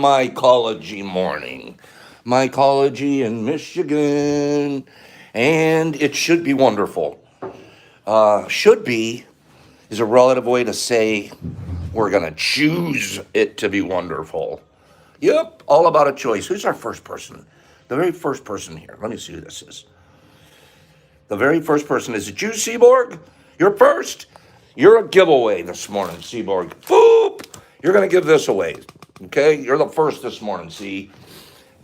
mycology morning. Mycology in Michigan. And it should be wonderful. Should be is a relative way to say we're going to choose it to be wonderful. Yep, all about a choice. Who's our first person? The very first person here. Let me see who this is. The very first person. Is it you, Seaborg? You're first. You're a giveaway this morning, Seaborg. Boop! You're going to give this away. Okay? You're the first this morning, see?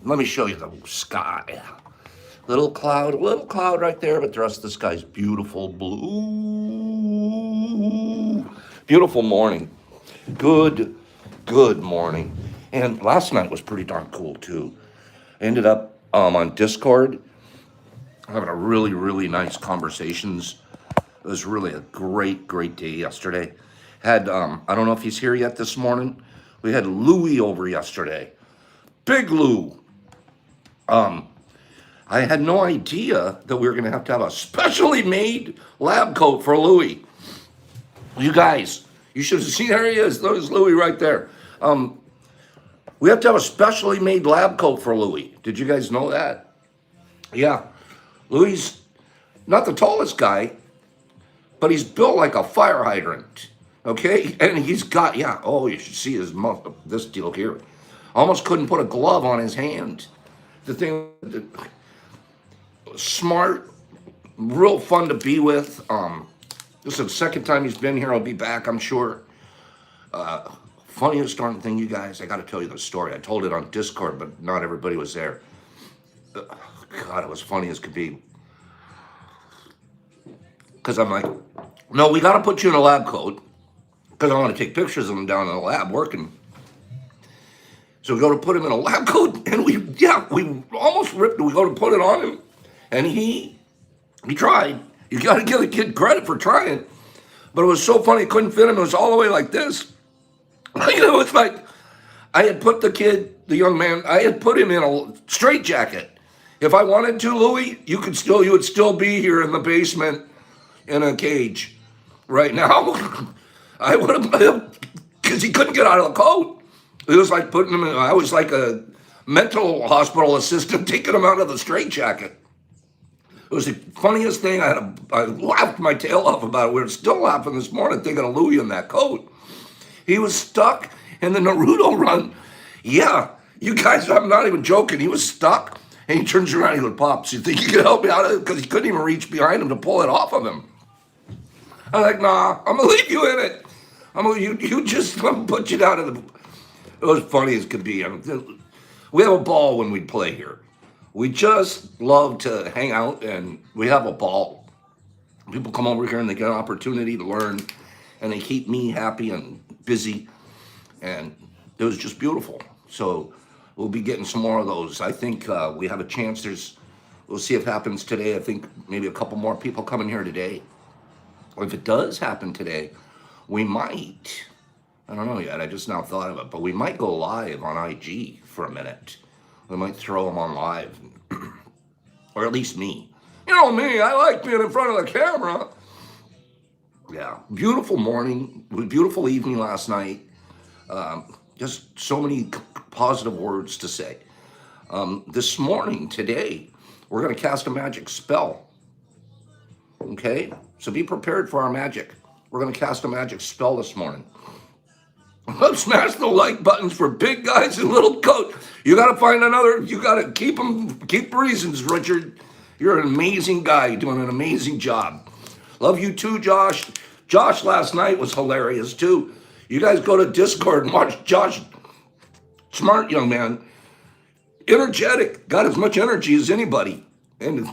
Let me show you the sky. Little cloud right there, but the rest of the sky's beautiful blue. Beautiful morning. Good morning. And last night was pretty darn cool, too. I ended up on Discord having a really nice conversations. It was really a great day yesterday. Had I don't know if he's here yet this morning. We had Louie over yesterday. Big Lou. I had no idea that we were going to have a specially made lab coat for Louie. You guys, you should have seen, there he is. There's Louie right there. We have to have a specially made lab coat for Louie. Did you guys know that? Yeah. Louie's not the tallest guy, but he's built like a fire hydrant. Okay? And he's got, you should see his this deal here. Almost couldn't put a glove on his hand. The thing, smart, real fun to be with. This is the second time he's been here. I'll be back, I'm sure. Funniest darn thing, you guys, I got to tell you the story. I told it on Discord, but not everybody was there. God, it was funny as could be. Because I'm like, no, we got to put you in a lab coat because I want to take pictures of him down in the lab working. So we go to put him in a lab coat, and we almost ripped it. We go to put it on him, and he tried. You got to give the kid credit for trying. But it was so funny, it couldn't fit him. It was all the way like this. It's like I had put the young man, I had put him in a straitjacket. If I wanted to, Louie, you would still be here in the basement in a cage right now. I would have, because he couldn't get out of the coat. It was like putting him in, I was like a mental hospital assistant taking him out of the straitjacket. It was the funniest thing. I laughed my tail off about it. We were still laughing this morning thinking of Louie in that coat. He was stuck in the Naruto run. Yeah, you guys, I'm not even joking. He was stuck, and he turns around and he goes, Pops, you think you can help me out of it? Because he couldn't even reach behind him to pull it off of him. I'm like, nah, I'm going to leave you in it. You just let me put you down in the... It was funny as could be. We have a ball when we play here. We just love to hang out, and we have a ball. People come over here, and they get an opportunity to learn, and they keep me happy and busy, and it was just beautiful. So we'll be getting some more of those. I think we have a chance. We'll see if it happens today. I think maybe a couple more people coming here today. Or if it does happen today, we might, I don't know yet, I just now thought of it, but we might go live on IG for a minute. We might throw them on live, or at least me. You know me, I like being in front of the camera. Yeah, beautiful morning, beautiful evening last night. Just so many positive words to say. This morning, today, we're going to cast a magic spell. Okay, so be prepared for our magic. We're going to cast a magic spell this morning. Smash the like buttons for big guys in little coat. You got to find another. You got to keep reasons, Richard. You're an amazing guy. You're doing an amazing job. Love you too, Josh. Josh last night was hilarious too. You guys go to Discord and watch Josh. Smart young man. Energetic. Got as much energy as anybody. And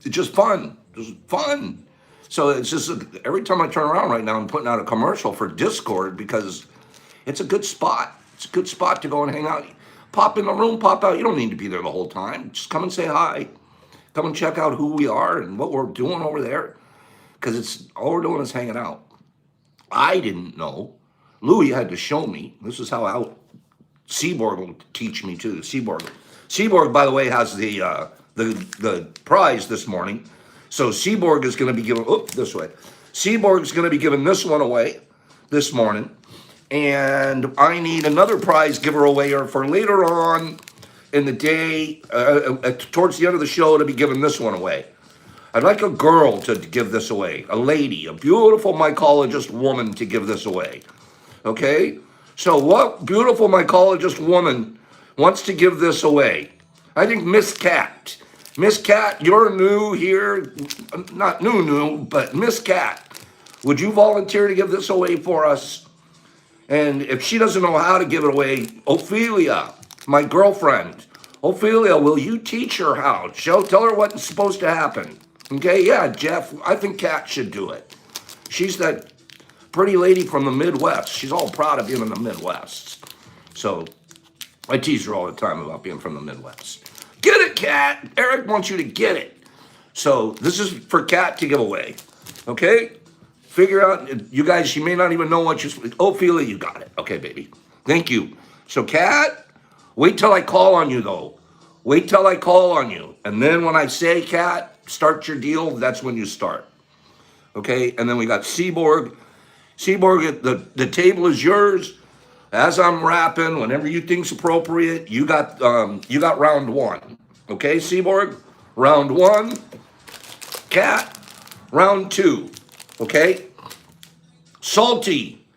it's just fun. Just fun. So it's just every time I turn around right now, I'm putting out a commercial for Discord because it's a good spot. It's a good spot to go and hang out. Pop in the room, pop out. You don't need to be there the whole time. Just come and say hi. Come and check out who we are and what we're doing over there. Because it's all we're doing is hanging out. I didn't know. Louie had to show me. This is how Seaborg will teach me too. Seaborg, by the way, has the prize this morning. So Seaborg is going to be giving, Seaborg is going to be giving this one away this morning. And I need another prize giveaway for later on in the day, towards the end of the show, to be giving this one away. I'd like a girl to give this away, a lady, a beautiful mycologist woman to give this away. Okay? So, what beautiful mycologist woman wants to give this away? I think Miss Cat. Miss Cat, you're new here. Not new, but Miss Cat. Would you volunteer to give this away for us? And if she doesn't know how to give it away, Ophelia, my girlfriend, Ophelia, will you teach her how? Tell her what's supposed to happen. Okay, yeah, Jeff, I think Kat should do it. She's that pretty lady from the Midwest. She's all proud of being in the Midwest. So I tease her all the time about being from the Midwest. Get it, Kat. Eric wants you to get it. So this is for Kat to give away. Okay? Figure out, you guys, she may not even know what you, Ophelia, you got it. Okay, baby. Thank you. So, Kat, wait till I call on you, though. Wait till I call on you. And then when I say, Kat, start your deal, that's when you start. Okay? And then we got Seaborg. Seaborg, the table is yours. As I'm rapping, whenever you think's appropriate, you got round one. Okay, Seaborg? Round one. Kat, round two. Okay? Salty.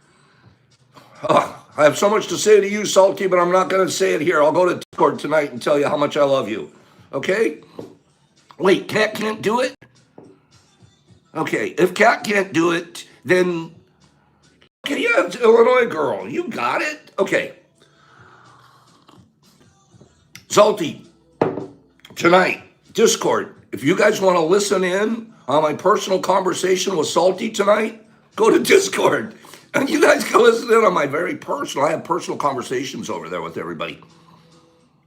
Oh, I have so much to say to you, Salty, but I'm not going to say it here. I'll go to Discord tonight and tell you how much I love you. Okay? Wait, Kat can't do it? Okay, if Kat can't do it, then... Okay, yeah, it's Illinois girl. You got it? Okay. Salty, tonight, Discord, if you guys want to listen in on my personal conversation with Salty tonight, go to Discord. And you guys can listen in on my very personal, I have personal conversations over there with everybody.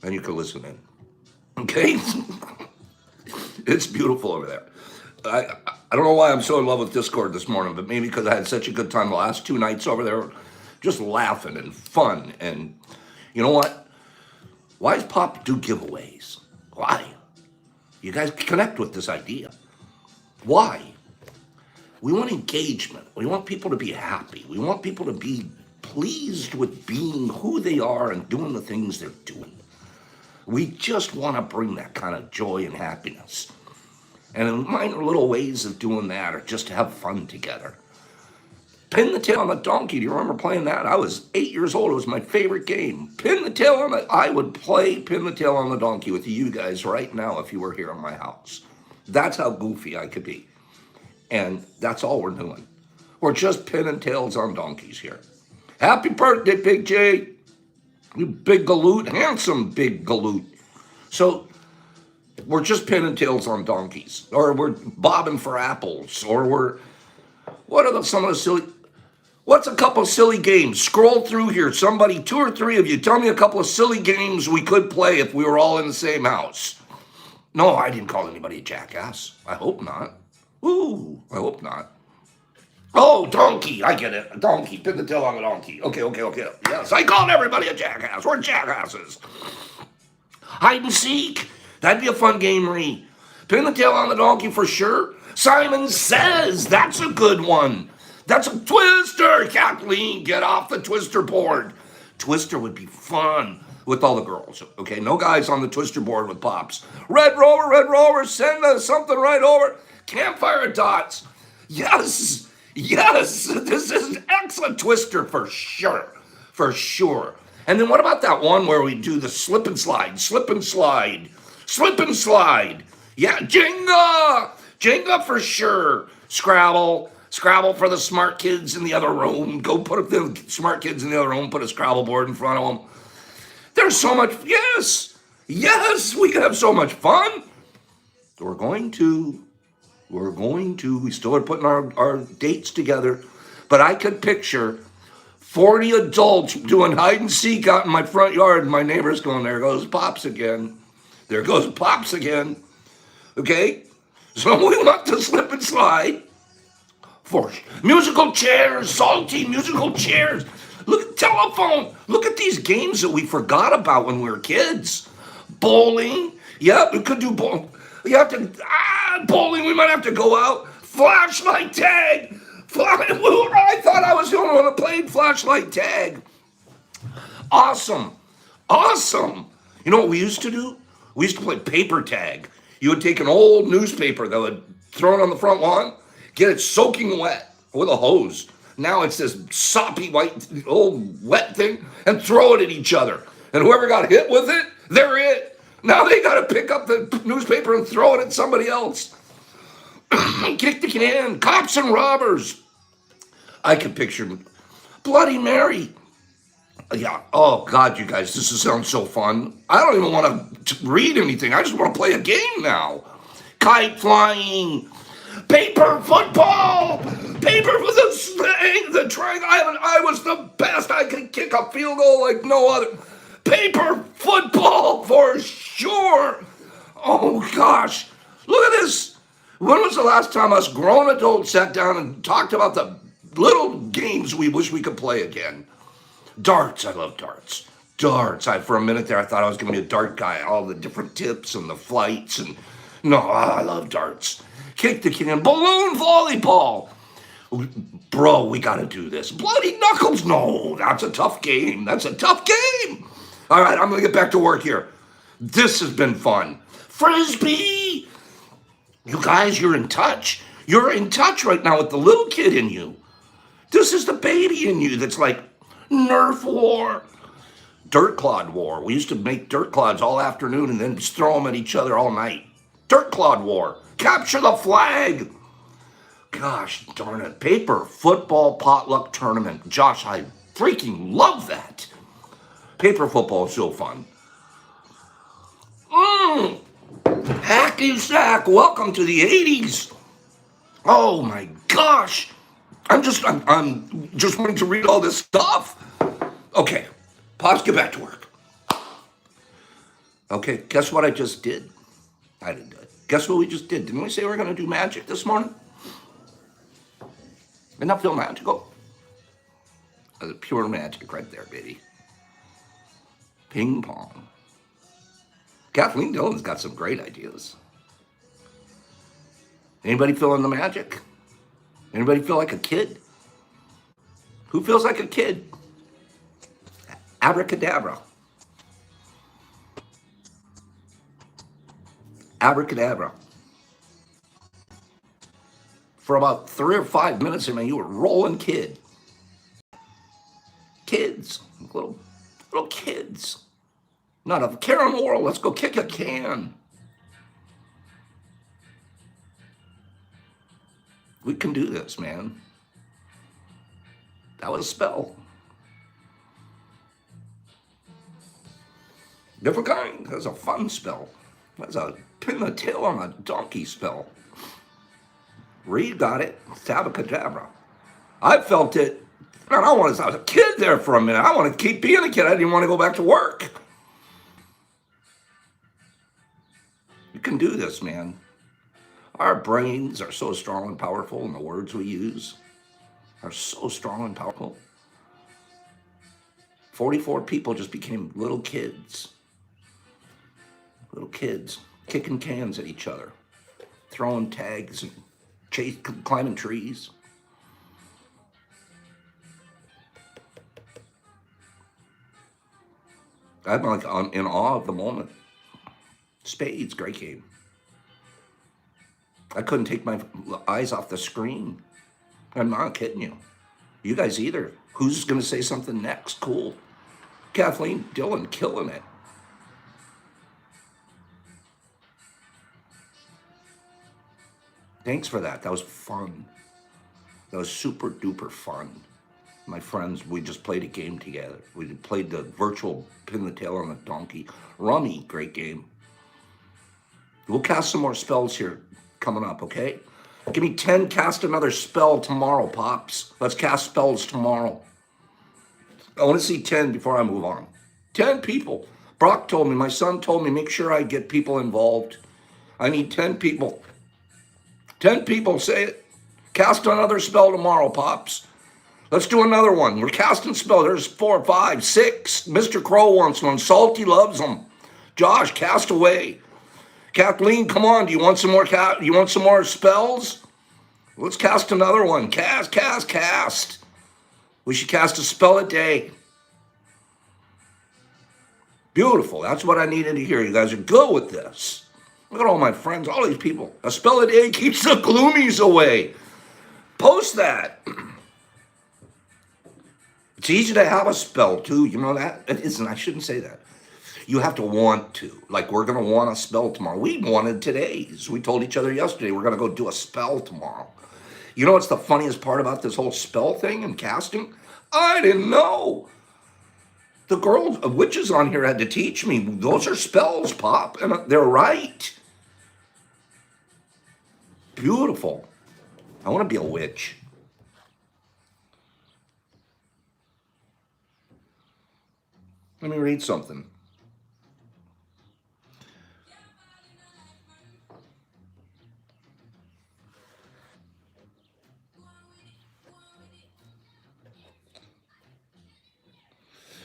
And you can listen in. Okay? It's beautiful over there. I don't know why I'm so in love with Discord this morning, but maybe because I had such a good time the last 2 nights over there, just laughing and fun. And you know what? Why does Pop do giveaways? Why? You guys connect with this idea. Why? We want engagement. We want people to be happy. We want people to be pleased with being who they are and doing the things they're doing. We just want to bring that kind of joy and happiness. And minor little ways of doing that are just to have fun together. Pin the tail on the donkey. Do you remember playing that? I was 8 years old. It was my favorite game. Pin the tail on the... I would play pin the tail on the donkey with you guys right now if you were here in my house. That's how goofy I could be. And that's all we're doing. We're just pinning tails on donkeys here. Happy birthday, Big J. You big galoot. Handsome big galoot. So... we're just pinning tails on donkeys, or we're bobbing for apples, or what's a couple of silly games? Scroll through here. Somebody, 2 or 3 of you, tell me a couple of silly games we could play if we were all in the same house. No, I didn't call anybody a jackass. I hope not. Ooh, I hope not. Oh, donkey. I get it. A donkey. Pin the tail on a donkey. Okay. Yes, I called everybody a jackass. We're jackasses. Hide and seek. That'd be a fun game, Ree. Pin the tail on the donkey for sure. Simon Says. That's a good one. That's a Twister. Kathleen, get off the Twister board. Twister would be fun with all the girls. Okay, no guys on the Twister board with Pops. Red Rover, send us something right over. Campfire dots. Yes. This is an excellent Twister for sure. And then what about that one where we do the slip and slide? Yeah, Jenga for sure. Scrabble for the smart kids in the other room. Go put the smart kids in the other room, put a Scrabble board in front of them. There's so much, yes, we can have so much fun. We still are putting our dates together, but I could picture 40 adults doing hide and seek out in my front yard, and my neighbor's going, there goes Pops again. Okay? So we want to slip and slide. For musical chairs, Salty musical chairs. Look at telephone. Look at these games that we forgot about when we were kids. Bowling. Yeah, we could do bowling. Bowling, we might have to go out. Flashlight tag. I thought I was the only one that played flashlight tag. Awesome. Awesome. You know what we used to do? We used to play paper tag. You would take an old newspaper that would throw it on the front lawn, get it soaking wet with a hose. Now it's this soppy white old wet thing, and throw it at each other. And whoever got hit with it, they're it. Now they got to pick up the newspaper and throw it at somebody else. Kick the can. Cops and robbers. I can picture Bloody Mary. Yeah. Oh, God, you guys, this sounds so fun. I don't even want to read anything. I just want to play a game now. Kite flying. Paper football. Paper with the triangle. I was the best. I could kick a field goal like no other. Paper football for sure. Oh, gosh. Look at this. When was the last time us grown adults sat down and talked about the little games we wish we could play again? Darts. I love darts. Darts. For a minute there, I thought I was going to be a dart guy. All the different tips and the flights. And no, I love darts. Kick the can. Balloon volleyball. Bro, we got to do this. Bloody knuckles. No, that's a tough game. That's a tough game. All right, I'm going to get back to work here. This has been fun. Frisbee. You guys, you're in touch. You're in touch right now with the little kid in you. This is the baby in you that's like, Nerf war. Dirt clod war. We used to make dirt clods all afternoon and then just throw them at each other all night. Dirt clod war. Capture the flag. Gosh darn it. Paper football potluck tournament. Josh, I freaking love that. Paper football is so fun. Hacky sack. Welcome to the 80s. Oh my gosh. I'm just wanting to read all this stuff. Okay, pause, get back to work. Okay, guess what I just did? I didn't do it. Guess what we just did? Didn't we say we were going to do magic this morning? Didn't that feel magical? Pure magic right there, baby. Ping pong. Kathleen Dillon's got some great ideas. Anybody feeling the magic? Anybody feel like a kid? Who feels like a kid? Abracadabra. Abracadabra. For about 3 or 5 minutes, I mean, you were rolling kid. Kids. Little kids. Not a care in the world. Let's go kick a can. We can do this, man. That was a spell. Different kind. That was a fun spell. That was a pin the tail on a donkey spell. Reed got it. Sabacadabra. I felt it. Man, I was a kid there for a minute. I want to keep being a kid. I didn't want to go back to work. You can do this, man. Our brains are so strong and powerful, and the words we use are so strong and powerful. 44 people just became little kids. Little kids kicking cans at each other, throwing tags and climbing trees. I'm like in awe of the moment. Spades, great game. I couldn't take my eyes off the screen. I'm not kidding you. You guys either. Who's going to say something next? Cool. Kathleen Dillon killing it. Thanks for that. That was fun. That was super duper fun. My friends, we just played a game together. We played the virtual pin the tail on the donkey. Rummy, great game. We'll cast some more spells here coming up, okay? Give me 10, cast another spell tomorrow, Pops. Let's cast spells tomorrow. I want to see 10 before I move on. 10 people. Brock told me, my son told me, make sure I get people involved. I need 10 people. 10 people, say it. Cast another spell tomorrow, Pops. Let's do another one. We're casting spells. There's 4, 5, 6. Mr. Crow wants one. Salty loves them. Josh, cast away. Kathleen, come on. Do you want some more spells? Let's cast another one. Cast. We should cast a spell a day. Beautiful. That's what I needed to hear. You guys are good with this. Look at all my friends, all these people. A spell a day keeps the gloomies away. Post that. It's easy to have a spell too. You know that? It isn't. I shouldn't say that. You have to want to. Like, we're going to want a spell tomorrow. We wanted today's. We told each other yesterday we're going to go do a spell tomorrow. You know what's the funniest part about this whole spell thing and casting? I didn't know. The girls, witches on here had to teach me. Those are spells, Pop. And they're right. Beautiful. I want to be a witch. Let me read something.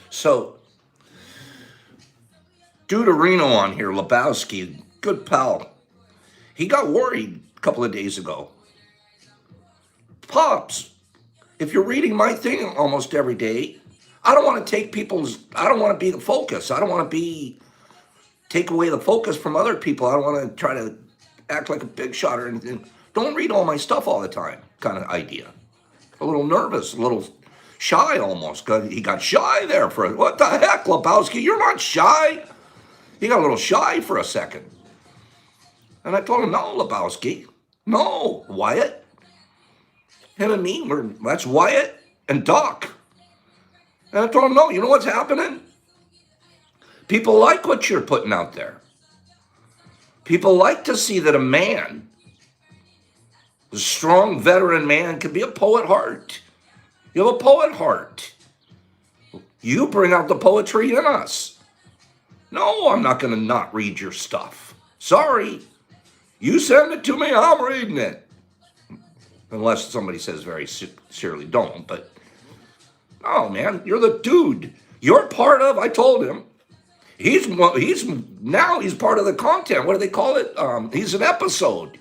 So, Deuterino on here, Lebowski, good pal. He got worried a couple of days ago. Pops, if you're reading my thing almost every day, I don't want to I don't want to be the focus. I don't want to take away the focus from other people. I don't want to try to act like a big shot or anything. Don't read all my stuff all the time kind of idea. A little nervous, a little shy almost. He got shy there for it. What the heck, Lebowski? You're not shy. He got a little shy for a second. And I told him, no, Lebowski. No, Wyatt. Him and me, that's Wyatt and Doc. And I told him, no, you know what's happening? People like what you're putting out there. People like to see that a man, a strong veteran man, can be a poet heart. You have a poet heart. You bring out the poetry in us. No, I'm not going to not read your stuff. Sorry. You send it to me, I'm reading it. Unless somebody says very sincerely, don't. But, oh, man, you're the dude. You're part of, I told him. He's part of the content. What do they call it? He's an episode.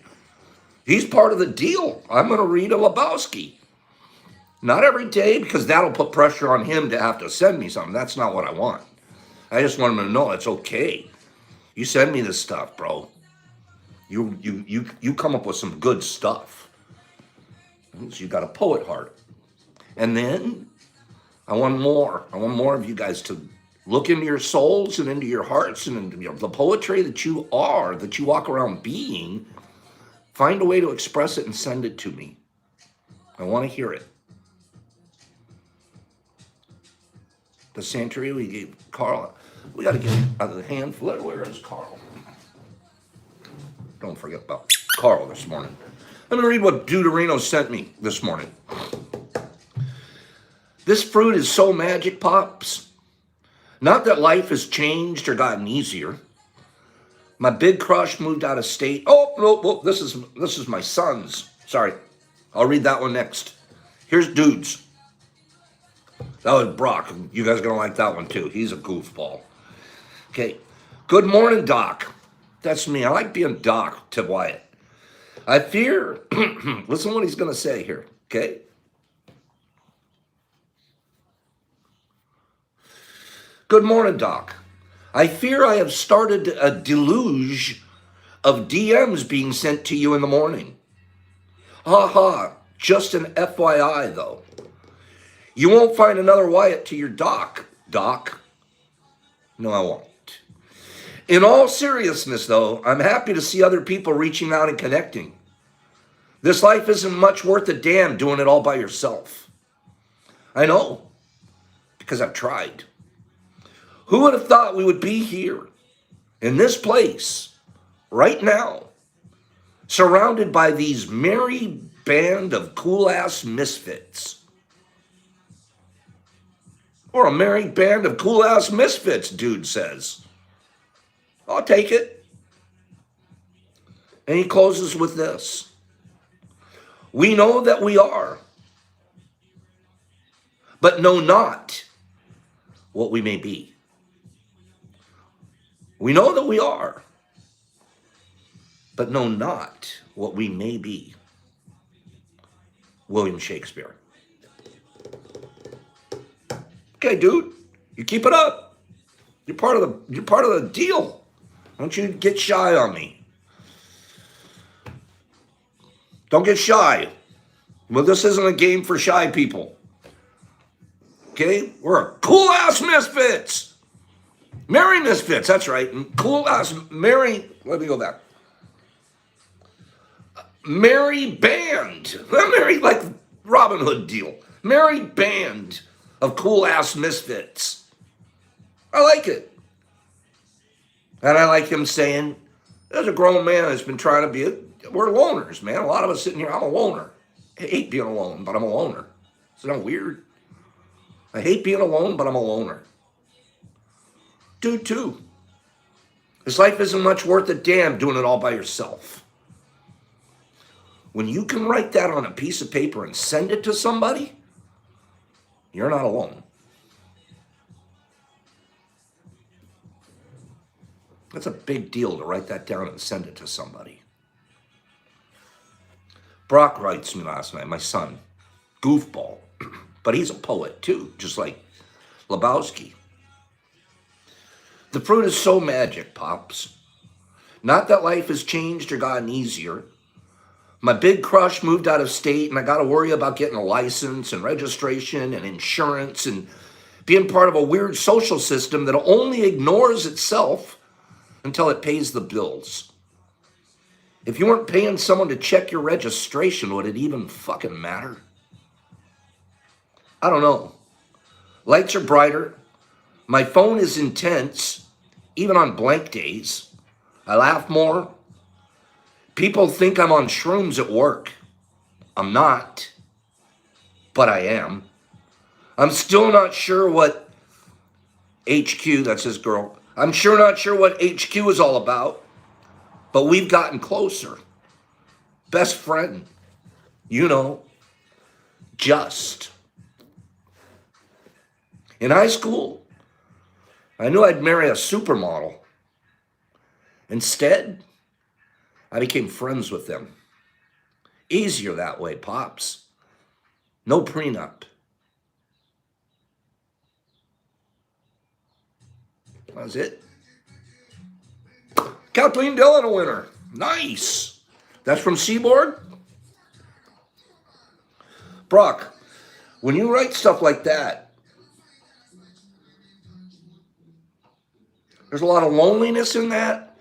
He's part of the deal. I'm going to read a Lebowski. Not every day, because that'll put pressure on him to have to send me something. That's not what I want. I just want him to know it's okay. You send me this stuff, bro. You come up with some good stuff. So you got a poet heart. And then I want more. I want more of you guys to look into your souls and into your hearts and into the poetry that you are, that you walk around being. Find a way to express it and send it to me. I want to hear it. The Santeria we gave Carl. We got to get out of the hand. Where is Carl? Don't forget about Carl this morning. Let me read what Deuterino sent me this morning. This fruit is so magic, Pops. Not that life has changed or gotten easier. My big crush moved out of state. Oh, no, this is my son's. Sorry. I'll read that one next. Here's Dudes. That was Brock. You guys are going to like that one, too. He's a goofball. Okay. Good morning, Doc. That's me. I like being Doc to Wyatt. I fear, listen to what he's going to say here, okay? Good morning, Doc. I fear I have started a deluge of DMs being sent to you in the morning. Ha ha, just an FYI, though. You won't find another Wyatt to your Doc. No, I won't. In all seriousness, though, I'm happy to see other people reaching out and connecting. This life isn't much worth a damn doing it all by yourself. I know, because I've tried. Who would have thought we would be here, in this place, right now, surrounded by these merry band of cool-ass misfits? Or a merry band of cool-ass misfits, Dude says. I'll take it. And he closes with this. We know that we are, but know not what we may be. We know that we are, but know not what we may be. William Shakespeare. Okay, dude, you keep it up. You're part of the deal. Don't you get shy on me. Don't get shy. Well, this isn't a game for shy people. Okay? We're a cool-ass misfits. Merry misfits, that's right. And cool-ass merry, let me go back. Merry band. Merry, like Robin Hood deal. Merry band of cool-ass misfits. I like it. And I like him saying, there's a grown man that's been trying to be we're loners, man. A lot of us sitting here, I'm a loner. I hate being alone, but I'm a loner. Isn't that weird? I hate being alone, but I'm a loner. Dude, too. This life isn't much worth a damn doing it all by yourself. When you can write that on a piece of paper and send it to somebody, you're not alone. That's a big deal to write that down and send it to somebody. Brock writes me last night, my son, goofball, but he's a poet too, just like Lebowski. The fruit is so magic, Pops. Not that life has changed or gotten easier. My big crush moved out of state and I got to worry about getting a license and registration and insurance and being part of a weird social system that only ignores itself until it pays the bills. If you weren't paying someone to check your registration, would it even fucking matter? I don't know. Lights are brighter. My phone is intense, even on blank days. I laugh more. People think I'm on shrooms at work. I'm not, but I am. I'm still not sure what HQ, that's his girl, I'm sure not sure what HQ is all about. But we've gotten closer. Best friend, you know, just. In high school, I knew I'd marry a supermodel. Instead, I became friends with them. Easier that way, Pops. No prenup. That was it. Kathleen Dillon, a winner. Nice. That's from Seaboard. Brock, when you write stuff like that, there's a lot of loneliness in that,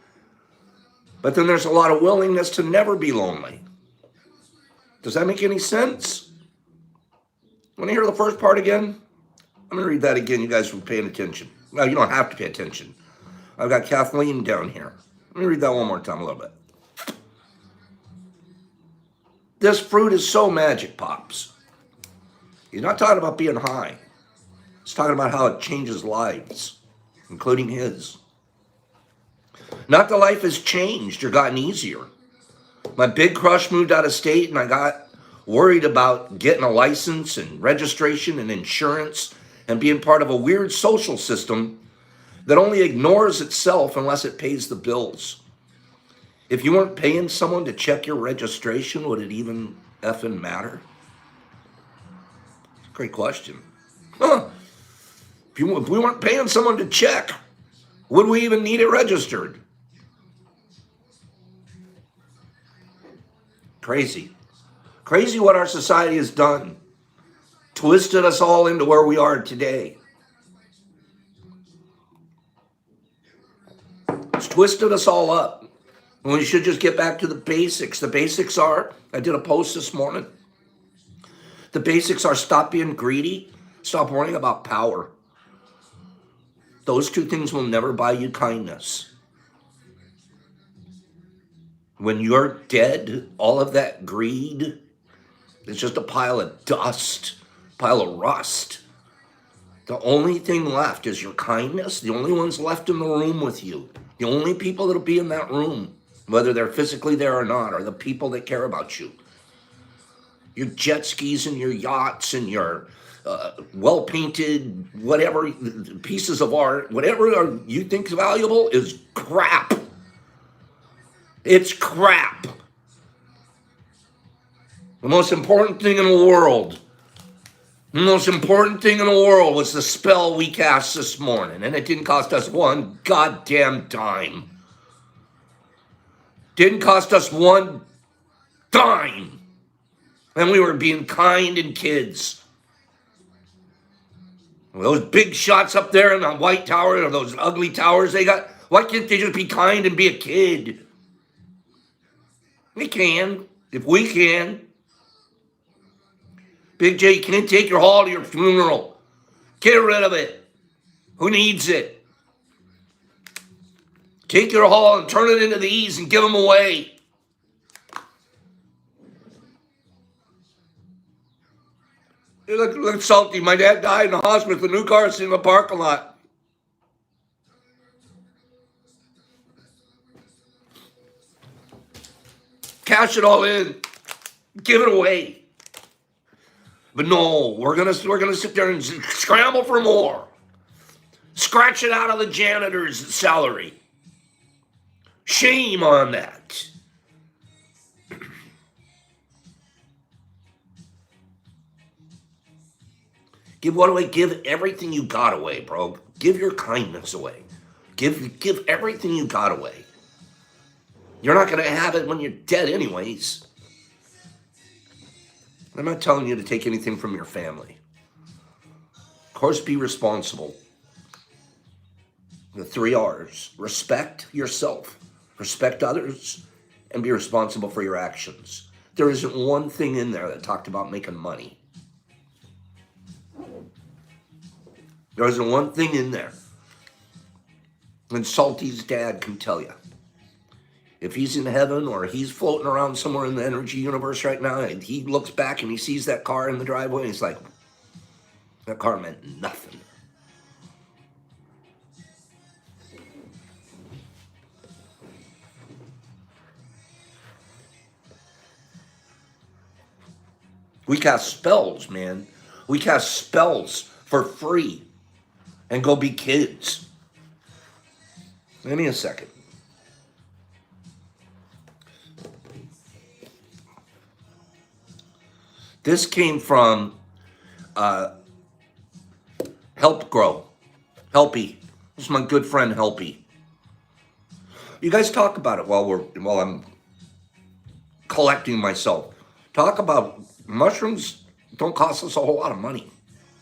but then there's a lot of willingness to never be lonely. Does that make any sense? Want to hear the first part again? I'm going to read that again. You guys were paying attention. No, you don't have to pay attention. I've got Kathleen down here. Let me read that one more time a little bit. This fruit is so magic, Pops. He's not talking about being high. He's talking about how it changes lives, including his. Not that life has changed or gotten easier. My big crush moved out of state and I got worried about getting a license and registration and insurance and being part of a weird social system that only ignores itself unless it pays the bills. If you weren't paying someone to check your registration, would it even effing matter? Great question. Huh. If we weren't paying someone to check, would we even need it registered? Crazy. Crazy what our society has done. Twisted us all into where we are today. It's twisted us all up. And we should just get back to the basics. The basics are, I did a post this morning. The basics are stop being greedy. Stop worrying about power. Those two things will never buy you kindness. When you're dead, all of that greed is just a pile of dust, pile of rust. The only thing left is your kindness. The only ones left in the room with you. The only people that'll be in that room, whether they're physically there or not, are the people that care about you. Your jet skis and your yachts and your well-painted whatever pieces of art, whatever you think is valuable is crap. It's crap. The most important thing in the world. The most important thing in the world was the spell we cast this morning, and it didn't cost us one goddamn dime. Didn't cost us one dime. And we were being kind and kids. Those big shots up there in the White Tower, or those ugly towers they got, why can't they just be kind and be a kid? They can, if we can. Big J, you can't take your hall to your funeral. Get rid of it. Who needs it? Take your hall and turn it into these and give them away. You look salty. My dad died in the hospital with a new car sitting in the parking lot. Cash it all in. Give it away. But no, we're gonna sit there and scramble for more. Scratch it out of the janitor's salary. Shame on that. Give what away? Give everything you got away, bro. Give your kindness away. Give everything you got away. You're not going to have it when you're dead anyways. I'm not telling you to take anything from your family. Of course, be responsible. The 3 R's. Respect yourself. Respect others. And be responsible for your actions. There isn't one thing in there that talked about making money. There isn't one thing in there. And Salty's dad can tell you. If he's in heaven or he's floating around somewhere in the energy universe right now, and he looks back and he sees that car in the driveway, and he's like, that car meant nothing. We cast spells, man. We cast spells for free and go be kids. Give me a second. This came from Help Grow. Helpy. This is my good friend Helpy. You guys talk about it while I'm collecting myself. Talk about mushrooms don't cost us a whole lot of money.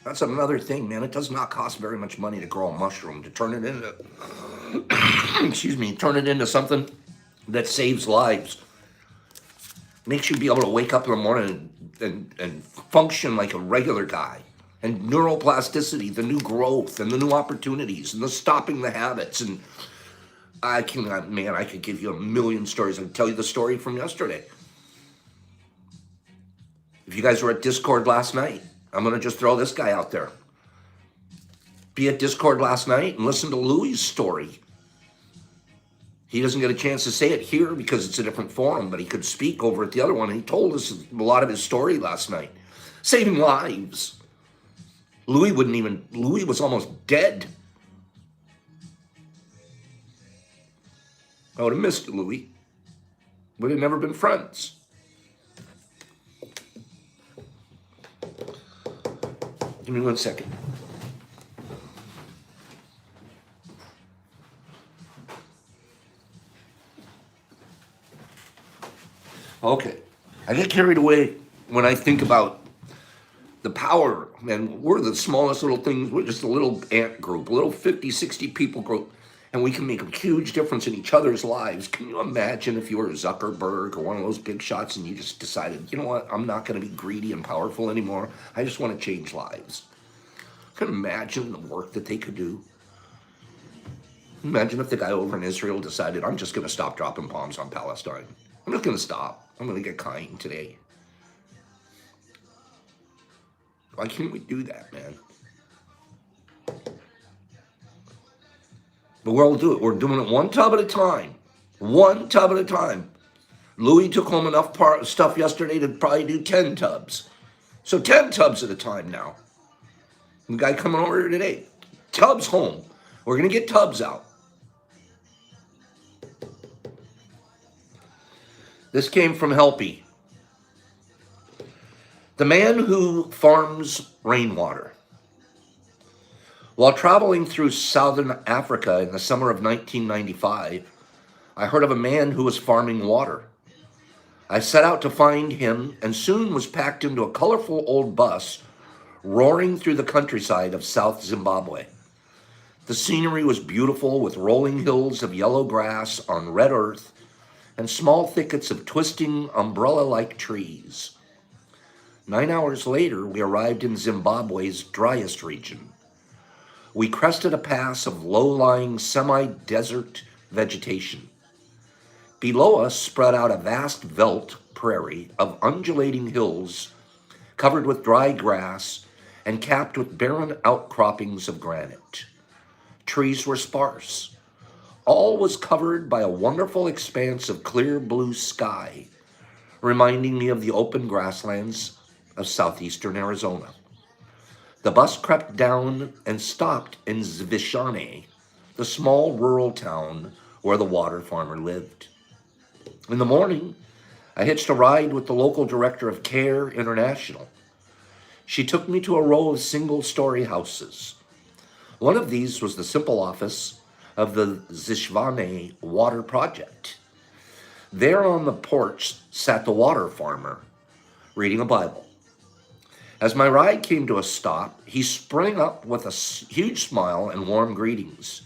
That's another thing, man. It does not cost very much money to grow a mushroom, to turn it into turn it into something that saves lives. Makes you be able to wake up in the morning and function like a regular guy. And neuroplasticity, the new growth and the new opportunities and the stopping the habits. And I could give you a million stories. I can tell you the story from yesterday. If you guys were at Discord last night, I'm going to just throw this guy out there. Be at Discord last night and listen to Louie's story. He doesn't get a chance to say it here because it's a different forum, but he could speak over at the other one. And he told us a lot of his story last night. Saving lives. Louie was almost dead. I would have missed you, Louie. We'd have never been friends. Give me 1 second. Okay. I get carried away when I think about the power, and we're the smallest little things. We're just a little ant group, a little 50, 60 people group, and we can make a huge difference in each other's lives. Can you imagine if you were Zuckerberg or one of those big shots and you just decided, you know what, I'm not going to be greedy and powerful anymore. I just want to change lives. Can you imagine the work that they could do? Imagine if the guy over in Israel decided, I'm just going to stop dropping bombs on Palestine. I'm just going to stop. I'm going to get kind today. Why can't we do that, man? But we'll do it. We're doing it one tub at a time. One tub at a time. Louis took home enough stuff yesterday to probably do 10 tubs. So 10 tubs at a time now. The guy coming over here today. Tubs home. We're going to get tubs out. This came from Helpy. The man who farms rainwater. While traveling through southern Africa in the summer of 1995, I heard of a man who was farming water. I set out to find him and soon was packed into a colorful old bus roaring through the countryside of South Zimbabwe. The scenery was beautiful with rolling hills of yellow grass on red earth and small thickets of twisting umbrella-like trees. 9 hours later, we arrived in Zimbabwe's driest region. We crested a pass of low-lying semi-desert vegetation. Below us spread out a vast veldt prairie of undulating hills covered with dry grass and capped with barren outcroppings of granite. Trees were sparse. All was covered by a wonderful expanse of clear blue sky, reminding me of the open grasslands of southeastern Arizona. The bus crept down and stopped in Zvishane, the small rural town where the water farmer lived. In the morning, I hitched a ride with the local director of CARE International. She took me to a row of single-story houses. One of these was the simple office of the Zishvane Water Project. There on the porch sat the water farmer, reading a Bible. As my ride came to a stop, he sprang up with a huge smile and warm greetings.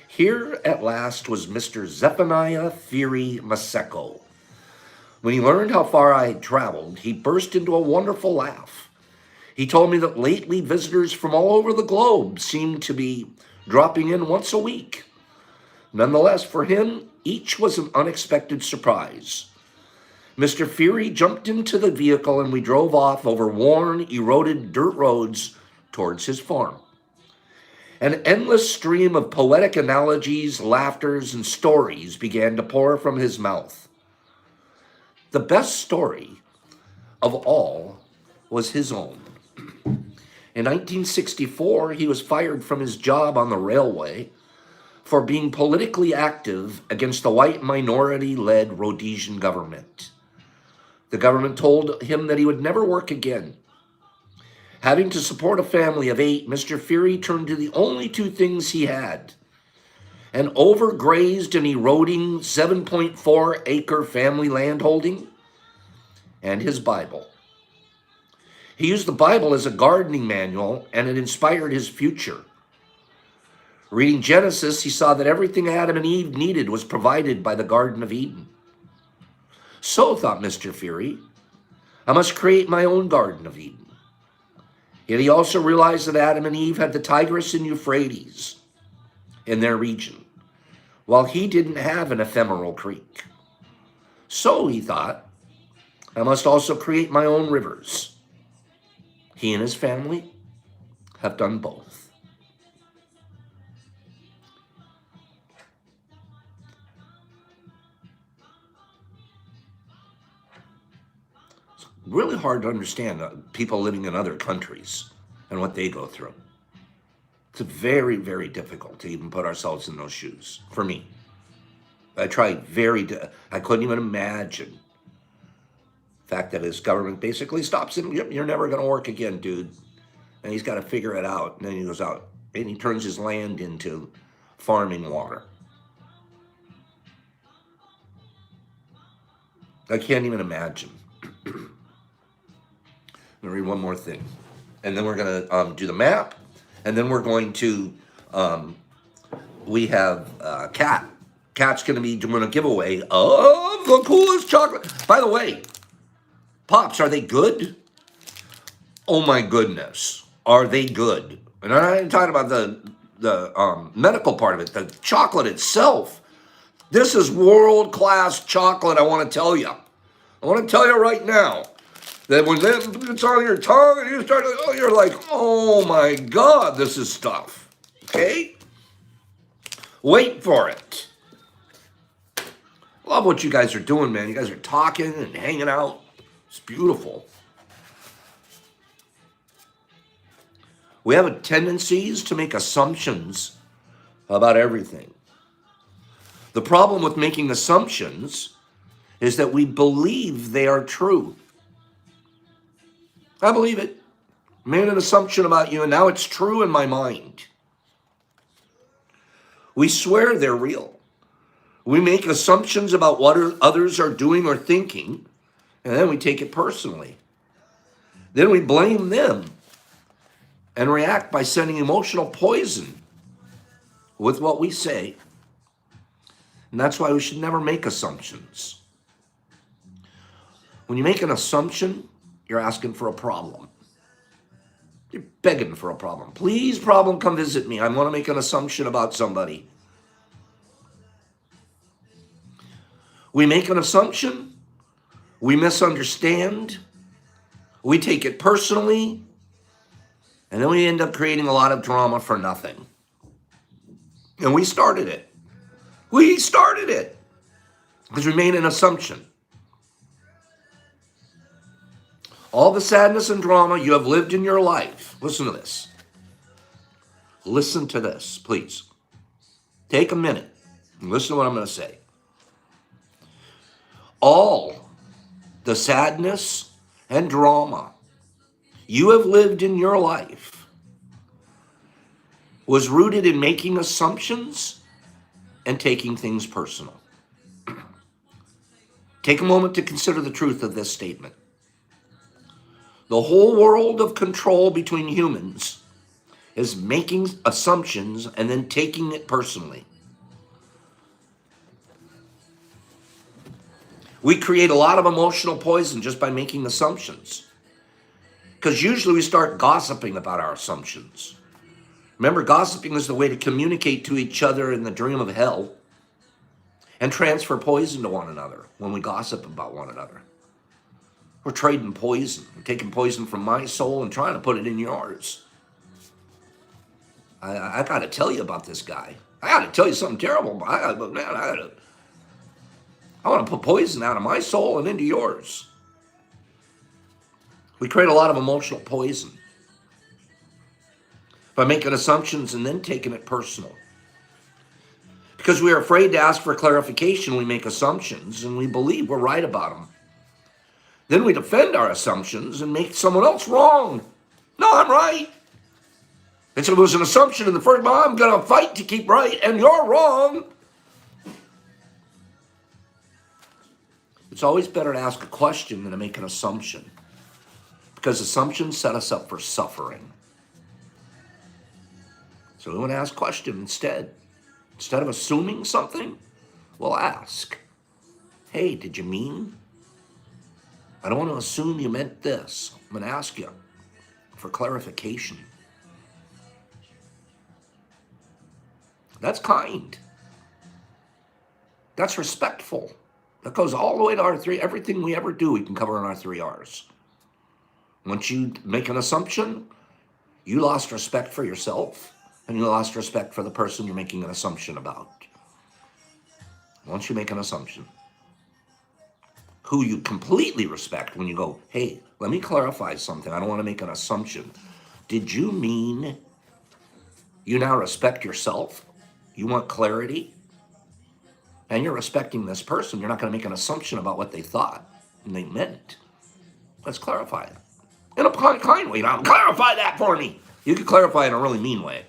Here at last was Mr. Zephaniah Firi Maseko. When he learned how far I had traveled, he burst into a wonderful laugh. He told me that lately visitors from all over the globe seemed to be dropping in once a week. Nonetheless, for him, each was an unexpected surprise. Mr. Firi jumped into the vehicle and we drove off over worn, eroded dirt roads towards his farm. An endless stream of poetic analogies, laughters, and stories began to pour from his mouth. The best story of all was his own. In 1964, he was fired from his job on the railway for being politically active against the white minority-led Rhodesian government. The government told him that he would never work again. Having to support a family of 8, Mr. Firi turned to the only 2 things he had: an overgrazed and eroding 7.4-acre family landholding and his Bible. He used the Bible as a gardening manual, and it inspired his future. Reading Genesis, he saw that everything Adam and Eve needed was provided by the Garden of Eden. So, thought Mr. Firi, I must create my own Garden of Eden. Yet he also realized that Adam and Eve had the Tigris and Euphrates in their region, while he didn't have an ephemeral creek. So, he thought, I must also create my own rivers. He and his family have done both. Really hard to understand people living in other countries and what they go through. It's very, very difficult to even put ourselves in those shoes, for me. I tried I couldn't even imagine the fact that his government basically stops him. Yep, you're never going to work again, dude. And he's got to figure it out. And then he goes out and he turns his land into farming water. I can't even imagine. I'm going to read one more thing. And then we're going to do the map. And then we're going to, we have Kat. Kat's going to be doing a giveaway of the coolest chocolate. By the way, Pops, are they good? Oh my goodness. Are they good? And I'm not talking about the medical part of it. The chocolate itself. This is world-class chocolate, I want to tell you. I want to tell you right now. That when it's on your tongue and you start, you're like, oh my God, this is stuff. Okay? Wait for it. Love what you guys are doing, man. You guys are talking and hanging out. It's beautiful. We have tendencies to make assumptions about everything. The problem with making assumptions is that we believe they are true. I believe it. Made an assumption about you, and now it's true in my mind. We swear they're real. We make assumptions about what others are doing or thinking, and then we take it personally. Then we blame them and react by sending emotional poison with what we say. And that's why we should never make assumptions. When you make an assumption, you're asking for a problem. You're begging for a problem. Please, problem, come visit me. I want to make an assumption about somebody. We make an assumption. We misunderstand. We take it personally. And then we end up creating a lot of drama for nothing. And we started it. We started it because we made an assumption. All the sadness and drama you have lived in your life. Listen to this. Listen to this, please. Take a minute and listen to what I'm going to say. All the sadness and drama you have lived in your life was rooted in making assumptions and taking things personal. Take a moment to consider the truth of this statement. The whole world of control between humans is making assumptions and then taking it personally. We create a lot of emotional poison just by making assumptions. Because usually we start gossiping about our assumptions. Remember, gossiping is the way to communicate to each other in the dream of hell and transfer poison to one another when we gossip about one another. We're trading poison. We're taking poison from my soul and trying to put it in yours. I got to tell you about this guy. I got to tell you something terrible. I want to put poison out of my soul and into yours. We create a lot of emotional poison by making assumptions and then taking it personal. Because we are afraid to ask for clarification, we make assumptions and we believe we're right about them. Then we defend our assumptions and make someone else wrong. No, I'm right. And so it was an assumption in the first, well, I'm going to fight to keep right, and you're wrong. It's always better to ask a question than to make an assumption, because assumptions set us up for suffering. So we want to ask a question instead. Instead of assuming something, we'll ask, hey, did you mean? I don't want to assume you meant this. I'm going to ask you for clarification. That's kind. That's respectful. That goes all the way to our three. Everything we ever do, we can cover in our 3 R's. Once you make an assumption, you lost respect for yourself, and you lost respect for the person you're making an assumption about. Once you make an assumption, who you completely respect when you go, hey, let me clarify something. I don't want to make an assumption. Did you mean you now respect yourself? You want clarity? And you're respecting this person. You're not going to make an assumption about what they thought and they meant. Let's clarify it. In a kind way. Now, clarify that for me. You can clarify in a really mean way.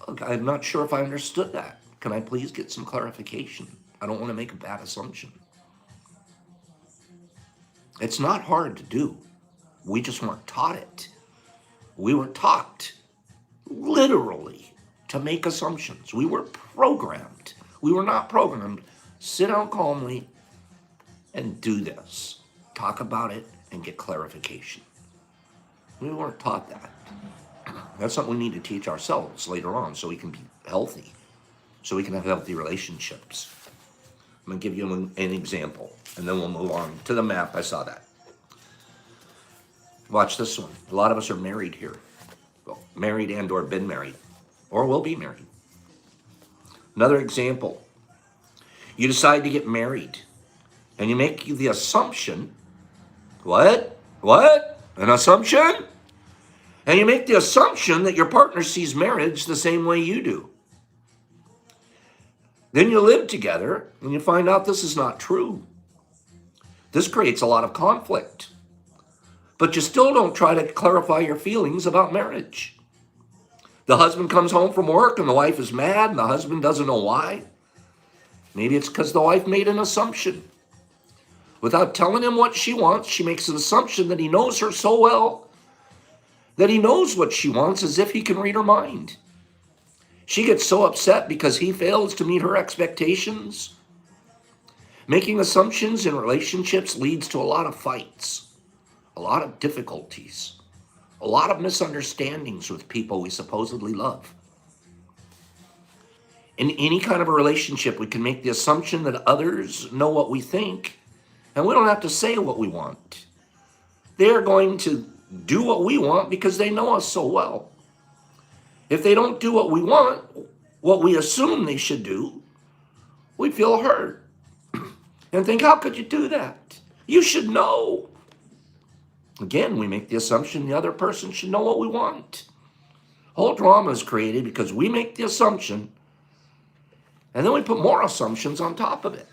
Look, I'm not sure if I understood that. Can I please get some clarification? I don't want to make a bad assumption. It's not hard to do. We just weren't taught it. We were taught, literally, to make assumptions. We were programmed. We were not programmed. Sit down calmly and do this. Talk about it and get clarification. We weren't taught that. That's something we need to teach ourselves later on so we can be healthy, so we can have healthy relationships. I'm going to give you an example, and then we'll move on to the map. I saw that. Watch this one. A lot of us are married here. Well, married and or been married, or will be married. Another example. You decide to get married, and you make the assumption, what? An assumption? And you make the assumption that your partner sees marriage the same way you do. Then you live together and you find out this is not true. This creates a lot of conflict. but you still don't try to clarify your feelings about marriage. The husband comes home from work and the wife is mad and the husband doesn't know why. Maybe it's because the wife made an assumption. Without telling him what she wants, she makes an assumption that he knows her so well, that he knows what she wants as if he can read her mind. She gets so upset because he fails to meet her expectations. Making assumptions in relationships leads to a lot of fights, a lot of difficulties, a lot of misunderstandings with people we supposedly love. In any kind of a relationship, we can make the assumption that others know what we think, and we don't have to say what we want. They're going to do what we want because they know us so well. If they don't do what we want, what we assume they should do, we feel hurt and think, how could you do that? You should know. Again, we make the assumption the other person should know what we want. Whole drama is created because we make the assumption and then we put more assumptions on top of it.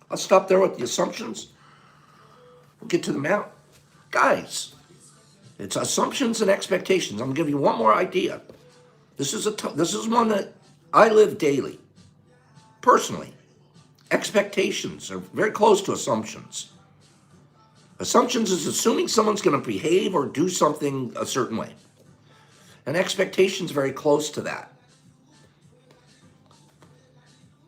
I'll stop there with the assumptions. We'll get to the mount. Guys, it's assumptions and expectations. I'm going to give you one more idea. This is one that I live daily. Personally, expectations are very close to assumptions. Assumptions is assuming someone's going to behave or do something a certain way. And expectations very close to that.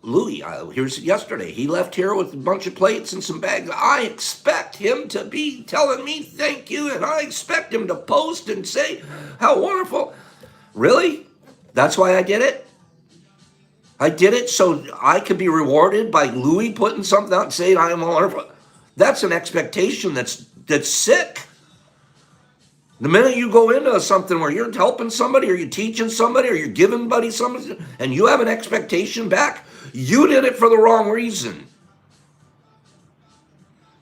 Louis, here's yesterday. He left here with a bunch of plates and some bags. I expect him to be telling me thank you, and I expect him to post and say how wonderful. Really? That's why I did it? I did it so I could be rewarded by Louis putting something out and saying I am wonderful. That's an expectation that's sick. The minute you go into something where you're helping somebody or you're teaching somebody or you're giving somebody something and you have an expectation back, you did it for the wrong reason.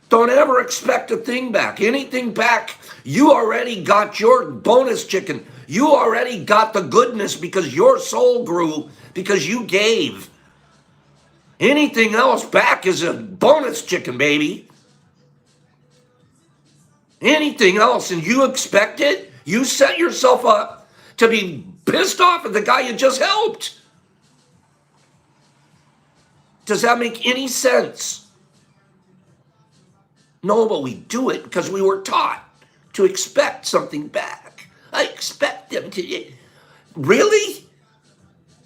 Don't ever expect a thing back. Anything back, you already got your bonus chicken. You already got the goodness because your soul grew because you gave. Anything else back is a bonus chicken, baby. Anything else and you expect it, you set yourself up to be pissed off at the guy you just helped. Does that make any sense? No, but we do it because we were taught to expect something back. I expect them to. Really?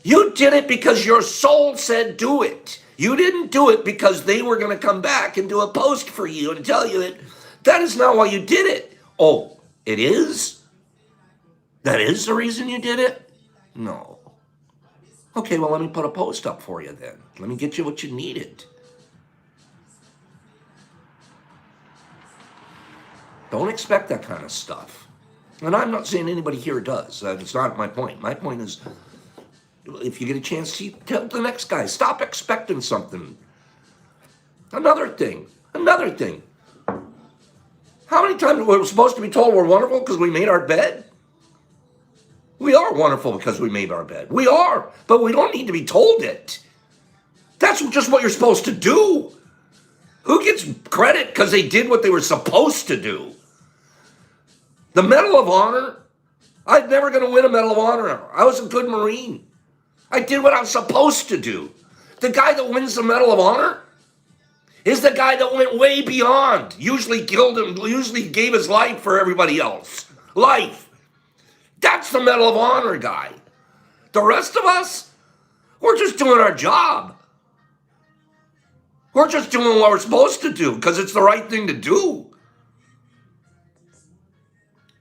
You did it because your soul said do it. You didn't do it because they were going to come back and do a post for you and tell you that is not why you did it. Oh, it is? That is the reason you did it? No. Okay, well, let me put a post up for you then. Let me get you what you needed. Don't expect that kind of stuff. And I'm not saying anybody here does. That's not my point. My point is, if you get a chance to tell the next guy, stop expecting something. Another thing. How many times we're supposed to be told we're wonderful because we made our bed? We are wonderful because we made our bed. We are, but we don't need to be told it. That's just what you're supposed to do. Who gets credit because they did what they were supposed to do? The Medal of Honor, I'm never going to win a Medal of Honor. I was a good Marine. I did what I was supposed to do. The guy that wins the Medal of Honor is the guy that went way beyond, usually killed him, usually gave his life for everybody else. Life. That's the Medal of Honor guy. The rest of us, we're just doing our job. We're just doing what we're supposed to do because it's the right thing to do.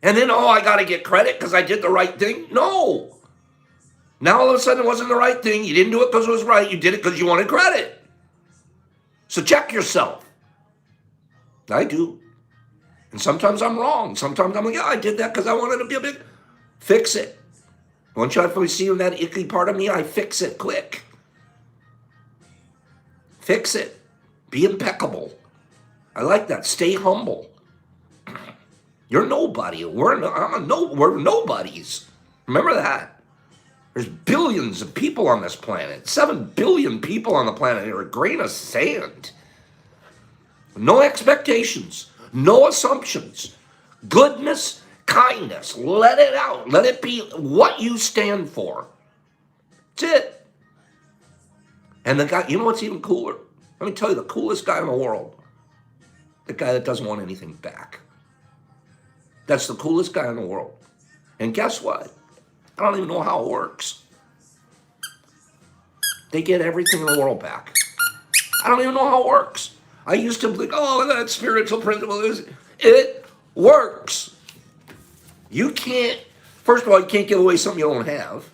And then, I got to get credit because I did the right thing. No. Now all of a sudden it wasn't the right thing. You didn't do it because it was right. You did it because you wanted credit. So check yourself. I do. And sometimes I'm wrong. Sometimes I'm like, I did that because I wanted to be a big... Fix it. Once I see that icky part of me, I fix it quick. Fix it. Be impeccable. I like that. Stay humble. You're nobody. We're nobodies. Remember that. There's billions of people on this planet. 7 billion people on the planet are a grain of sand. No expectations. No assumptions. Goodness, kindness. Let it out. Let it be what you stand for. That's it. And the guy, you know what's even cooler? Let me tell you, the coolest guy in the world, the guy that doesn't want anything back. That's the coolest guy in the world. And guess what? I don't even know how it works. They get everything in the world back. I don't even know how it works. I used to think, oh, that spiritual principle is, it works. You can't, first of all, you can't give away something you don't have.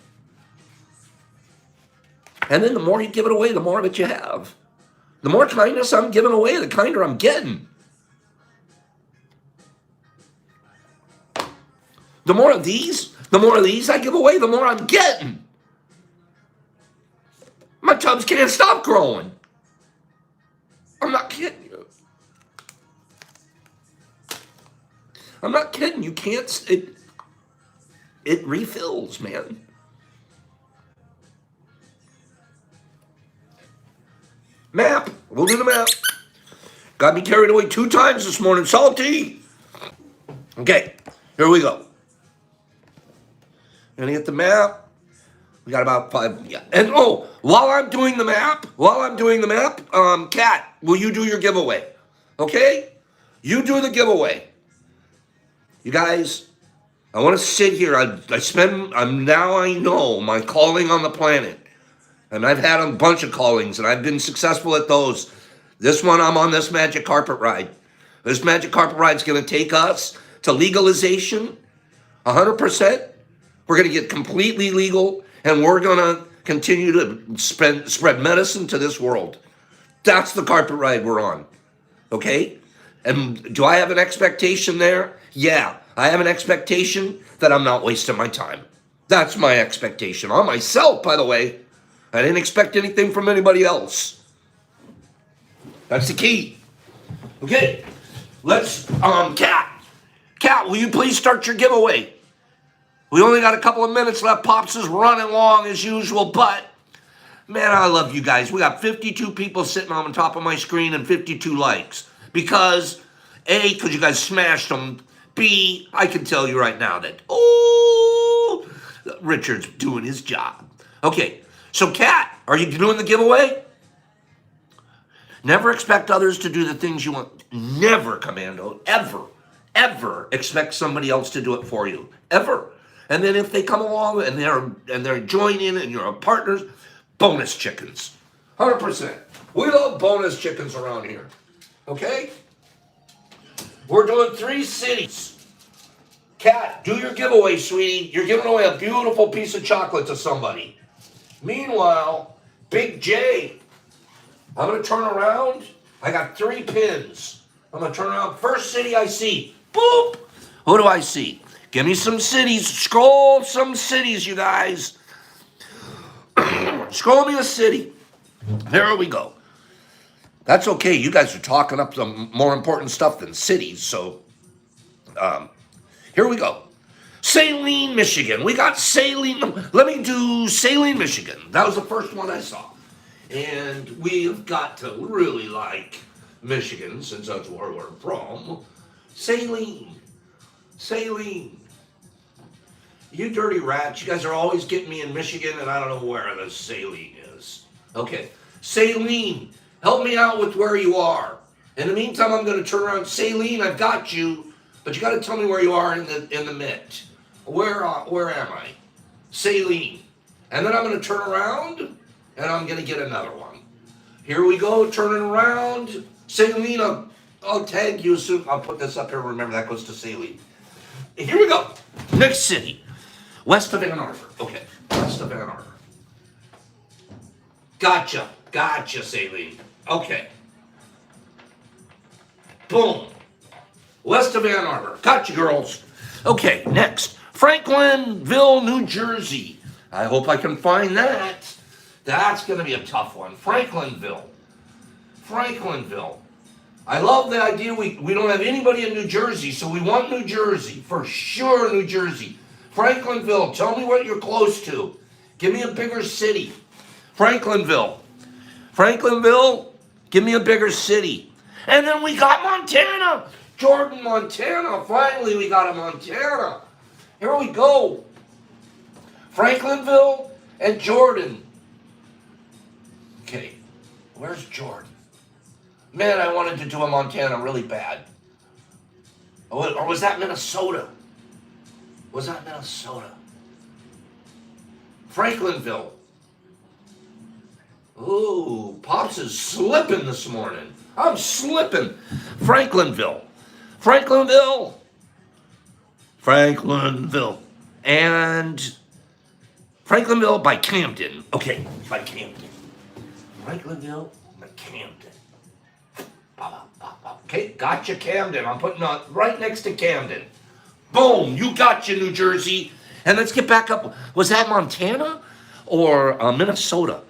And then the more you give it away, the more of it you have. The more kindness I'm giving away, the kinder I'm getting. The more of these I give away, the more I'm getting. My tubs can't stop growing. I'm not kidding you. I'm not kidding. You can't, it refills, man. Map. We'll do the map. Got me carried away 2 times this morning. Salty. Okay, here we go. Gonna get the map. We got about 5. Yeah. And oh, while I'm doing the map, Kat, will you do your giveaway? Okay? You do the giveaway. You guys, I want to sit here. Now I know my calling on the planet. And I've had a bunch of callings, and I've been successful at those. This one, I'm on this magic carpet ride. This magic carpet ride is going to take us to legalization, 100%. We're going to get completely legal, and we're going to continue to spread medicine to this world. That's the carpet ride we're on, okay? And do I have an expectation there? Yeah, I have an expectation that I'm not wasting my time. That's my expectation on myself, by the way. I didn't expect anything from anybody else. That's the key. Okay, let's, Kat, will you please start your giveaway? We only got a couple of minutes left. Pops is running long as usual, but, man, I love you guys. We got 52 people sitting on the top of my screen and 52 likes. Because, A, because you guys smashed them. B, I can tell you right now that, oh, Richard's doing his job. Okay. So, Kat, are you doing the giveaway? Never expect others to do the things you want. Never, Commando, ever expect somebody else to do it for you. Ever. And then if they come along and they're joining and you're partners, bonus chickens. 100%. We love bonus chickens around here. Okay? We're doing 3 cities. Kat, do your giveaway, sweetie. You're giving away a beautiful piece of chocolate to somebody. Meanwhile, Big J, I'm going to turn around. I got 3 pins. I'm going to turn around. First city I see. Boop. Who do I see? Give me some cities. Scroll some cities, you guys. Scroll me a city. There we go. That's okay. You guys are talking up some more important stuff than cities. So, here we go. Saline, Michigan. We got Saline. Let me do Saline, Michigan. That was the first one I saw. And we've got to really like Michigan since that's where we're from. Saline. You dirty rats. You guys are always getting me in Michigan and I don't know where the Saline is. Okay. Saline. Help me out with where you are. In the meantime, I'm going to turn around. Saline, I've got you. But you got to tell me where you are in the mitt. Where am I? Saline. And then I'm going to turn around, and I'm going to get another one. Here we go, turning around. Saline, I'll tag you soon. I'll put this up here. Remember, that goes to Saline. Here we go. Next city. West of Ann Arbor. Okay, west of Ann Arbor. Gotcha, Saline. Okay. Boom. West of Ann Arbor. Gotcha, girls. Okay, next. Franklinville, New Jersey. I hope I can find that. That's going to be a tough one. Franklinville. I love the idea we don't have anybody in New Jersey, so we want New Jersey. For sure, New Jersey. Franklinville, tell me what you're close to. Give me a bigger city. Franklinville, give me a bigger city. And then we got Montana. Jordan, Montana. Finally, we got a Montana. Here we go. Franklinville and Jordan. Okay, where's Jordan? Man, I wanted to do a Montana really bad. Or was that Minnesota? Was that Minnesota? Franklinville. Ooh, Pops is slipping this morning. I'm slipping. Franklinville. Franklinville. Franklinville. And Franklinville by Camden. Okay, by Camden. Franklinville by Camden. Okay, gotcha, Camden. I'm putting on right next to Camden. Boom, you gotcha, New Jersey. And let's get back up. Was that Montana or Minnesota?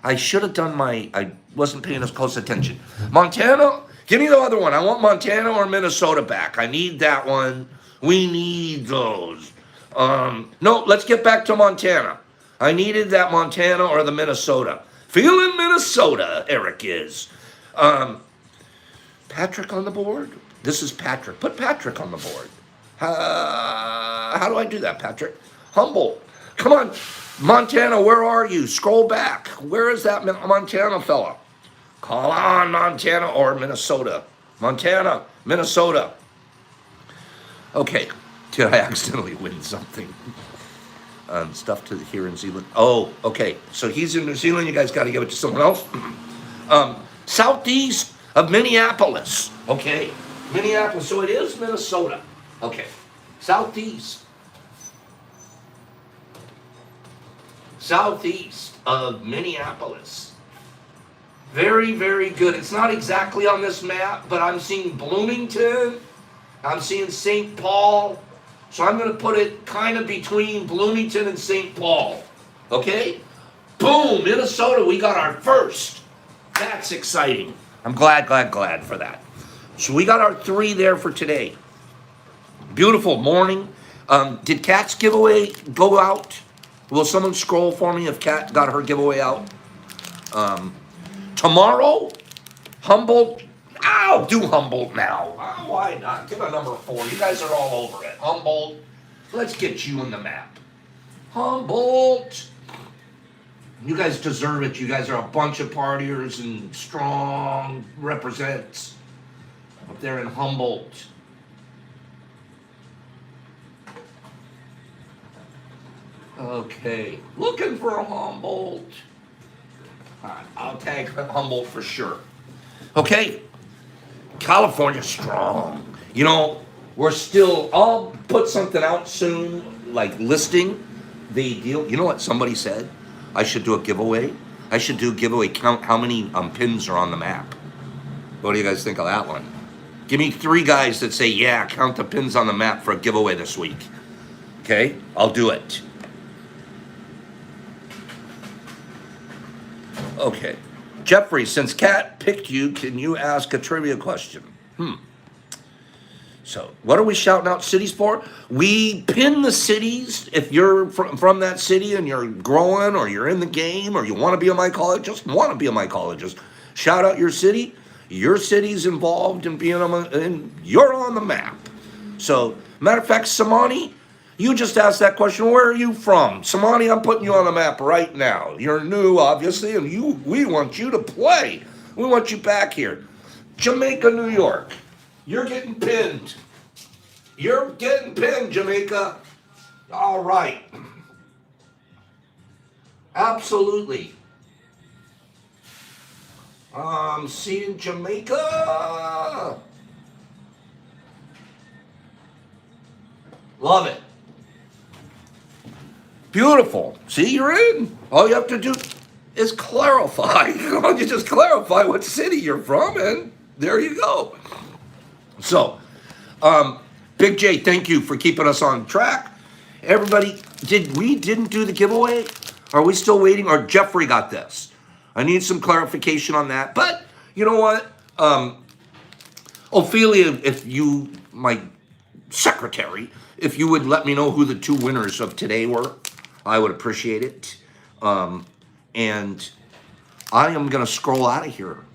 I should have done I wasn't paying as close attention. Montana, give me the other one. I want Montana or Minnesota back. I need that one. We need those. No, let's get back to Montana. I needed that Montana or the Minnesota. Feeling Minnesota, Eric is. Patrick on the board? This is Patrick. Put Patrick on the board. How do I do that, Patrick? Humboldt. Come on. Montana, where are you? Scroll back. Where is that Montana fella? Call on, Montana or Minnesota. Montana, Minnesota. Okay. Did I accidentally win something? Stuff to here in Zealand. Oh, okay. So he's in New Zealand. You guys got to give it to someone else. Southeast of Minneapolis. Okay. Minneapolis. So it is Minnesota. Okay. Southeast. Southeast of Minneapolis. Very, very good. It's not exactly on this map, but I'm seeing Bloomington. I'm seeing St. Paul. So I'm going to put it kind of between Bloomington and St. Paul. Okay? Boom, Minnesota, we got our first. That's exciting. I'm glad for that. So we got our 3 there for today. Beautiful morning. Did Kat's giveaway go out? Will someone scroll for me if Kat got her giveaway out? Tomorrow, Humboldt. I'll do Humboldt now. Why not? Give a number 4. You guys are all over it. Humboldt. Let's get you on the map. Humboldt. You guys deserve it. You guys are a bunch of partiers and strong represents up there in Humboldt. Okay. Looking for a Humboldt. All right, I'll tag Humboldt for sure. Okay. California strong. You know, we're still, I'll put something out soon, like listing the deal. You know what somebody said? I should do a giveaway. I should do a giveaway, count how many pins are on the map. What do you guys think of that one? Give me 3 guys that say, yeah, count the pins on the map for a giveaway this week. Okay, I'll do it. Okay. Jeffrey, since Kat picked you, can you ask a trivia question? So, what are we shouting out cities for? We pin the cities. If you're from that city and you're growing or you're in the game or you want to be a mycologist, shout out your city. Your city's involved in being and you're on the map. So, matter of fact, Samani, you just asked that question. Where are you from? Samani, I'm putting you on the map right now. You're new, obviously, and we want you to play. We want you back here. Jamaica, New York. You're getting pinned. You're getting pinned, Jamaica. All right. Absolutely. Seeing Jamaica. Love it. Beautiful. See, you're in. All you have to do is clarify. You just clarify what city you're from, and there you go. So, Big J, thank you for keeping us on track. Everybody, didn't do the giveaway? Are we still waiting? Or Jeffrey got this? I need some clarification on that. But you know what? Ophelia, if you, my secretary, if you would let me know who the 2 winners of today were, I would appreciate it. And I am going to scroll out of here.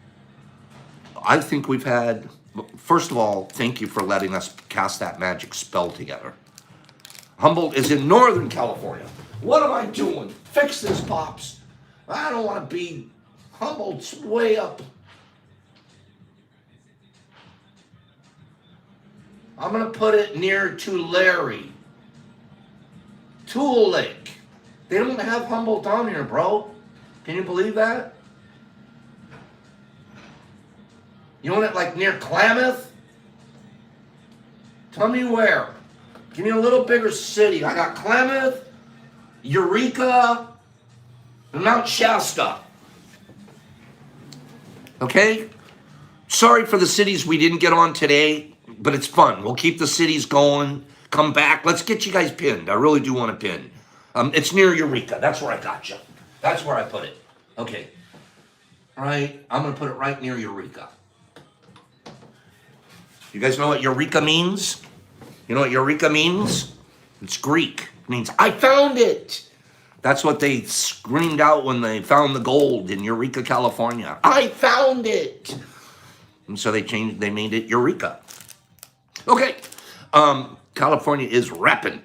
I think we've had First of all, thank you for letting us cast that magic spell together. Humboldt is in Northern California. What am I doing? Fix this, Pops. I don't want to be. Humboldt's way up. I'm going to put it near Tulare. Tool Lake. They don't have Humboldt on here, bro. Can you believe that? You want it like near Klamath? Tell me where. Give me a little bigger city. I got Klamath, Eureka, and Mount Shasta. Okay? Sorry for the cities we didn't get on today, but it's fun. We'll keep the cities going. Come back. Let's get you guys pinned. I really do want to pin. It's near Eureka. That's where I got you. That's where I put it. Okay. All right. I'm going to put it right near Eureka. You guys know what Eureka means? You know what Eureka means? It's Greek. It means, I found it. That's what they screamed out when they found the gold in Eureka, California. I found it. And so they made it Eureka. Okay. California is repping.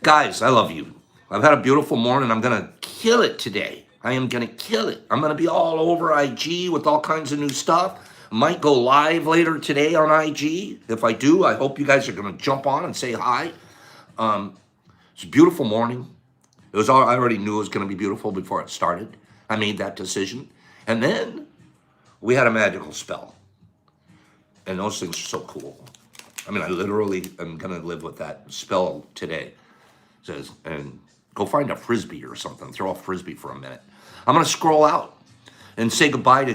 Guys, I love you. I've had a beautiful morning. I'm going to kill it today. I am going to kill it. I'm going to be all over IG with all kinds of new stuff. Might go live later today on IG. If I do, I hope you guys are going to jump on and say hi. It's a beautiful morning. I already knew it was going to be beautiful before it started. I made that decision. And then we had a magical spell. And those things are so cool. I mean, I literally am going to live with that spell today. It says, and go find a Frisbee or something. Throw a Frisbee for a minute. I'm going to scroll out and say goodbye to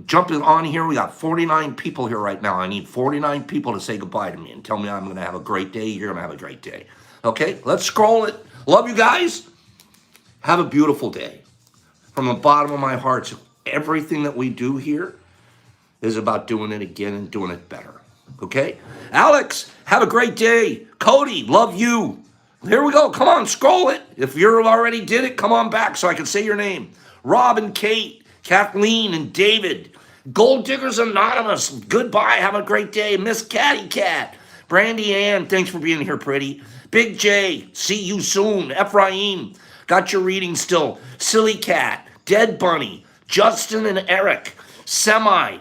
jumping on here. We got 49 people here right now. I need 49 people to say goodbye to me and tell me I'm going to have a great day. You're going to have a great day. Okay, let's scroll it. Love you guys. Have a beautiful day. From the bottom of my heart, everything that we do here is about doing it again and doing it better. Okay? Alex, have a great day. Cody, love you. Here we go. Come on, scroll it. If you already did it, come on back so I can say your name. Rob and Kate, Kathleen and David. Gold Diggers Anonymous, goodbye. Have a great day. Miss Catty Cat. Brandy Ann, thanks for being here, pretty. Big J, see you soon. Ephraim, got your reading still. Silly Cat, Dead Bunny, Justin and Eric. Semi,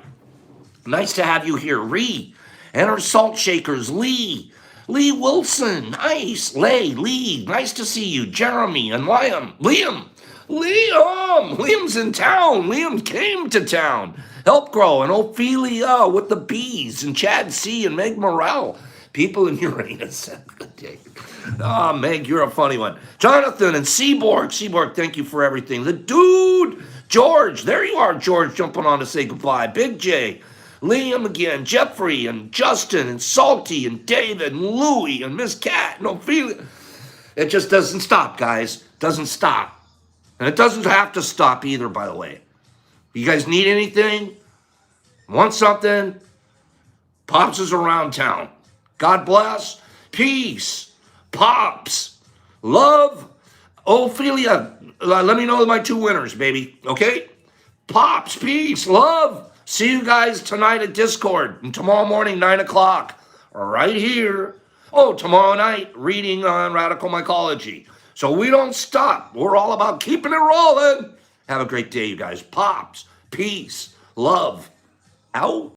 nice to have you here. Ree, and our salt shakers. Lee Wilson, nice. Lee, nice to see you. Jeremy and Liam's in town. Liam came to town. Help Grow and Ophelia with the bees and Chad C and Meg Morrell. People in Uranus. Good day. Meg, you're a funny one. Jonathan and Seaborg, thank you for everything. The dude, George, there you are, George, jumping on to say goodbye. Big J, Liam again, Jeffrey and Justin and Salty and David and Louie and Miss Cat and Ophelia. It just doesn't stop, guys. Doesn't stop. And it doesn't have to stop either, by the way. You guys need anything? Want something? Pops is around town. God bless. Peace. Pops. Love. Ophelia. Let me know my two winners, baby. Okay? Pops. Peace. Love. See you guys tonight at Discord. And tomorrow morning, 9 o'clock. Right here. Oh, tomorrow night, reading on radical mycology. So we don't stop. We're all about keeping it rolling. Have a great day, you guys. Pops. Peace. Love. Out.